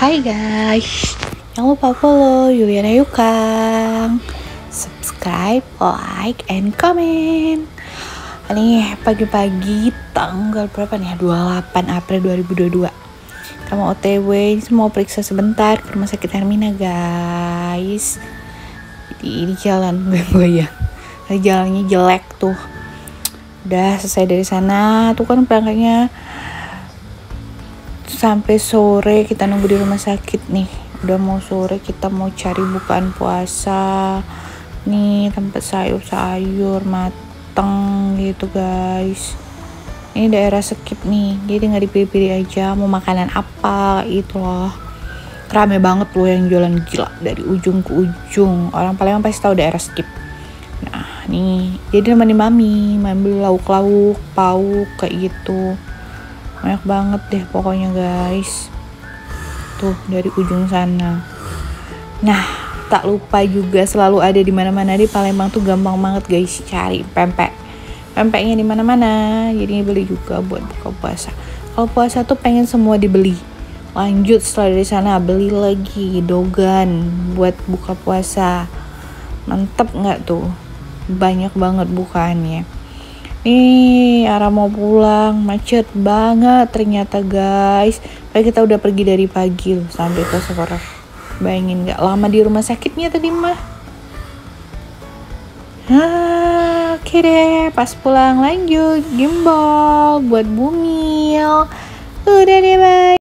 Hai guys, jangan lupa follow Yuliana Yukang, subscribe, like, and comment. Ini pagi-pagi tanggal berapa nih? 28 April 2022. Kamu OTW, mau periksa sebentar ke rumah sakit Hermina guys. Di jalan gue ya, jalannya jelek tuh. Udah selesai dari sana, tuh kan berangkatnya sampai sore. Kita nunggu di rumah sakit nih, udah mau sore. Kita mau cari bukaan puasa nih, tempat sayur-sayur mateng gitu guys. Ini daerah Skip nih, jadi nggak dipilih-pilih aja mau makanan apa itu loh. Rame banget loh yang jualan, gila, dari ujung ke ujung. Orang Palembang pasti tahu daerah Skip. Nah nih, jadi nemenin mami beli lauk-lauk pauk kayak gitu. Banyak banget deh pokoknya guys. Tuh dari ujung sana. Nah, tak lupa juga selalu ada di mana-mana di Palembang tuh, gampang banget guys cari pempek. Pempeknya di mana-mana. Jadi beli juga buat buka puasa. Kalau puasa tuh pengen semua dibeli. Lanjut setelah dari sana beli lagi dogan buat buka puasa. Mantep nggak tuh? Banyak banget bukaannya. Nih arah mau pulang, macet banget ternyata guys. Padahal kita udah pergi dari pagi loh sampai ke sekolah. Bayangin gak lama di rumah sakitnya tadi mah. Oke deh, pas pulang lanjut gimbal buat Bumil. Udah deh, bye.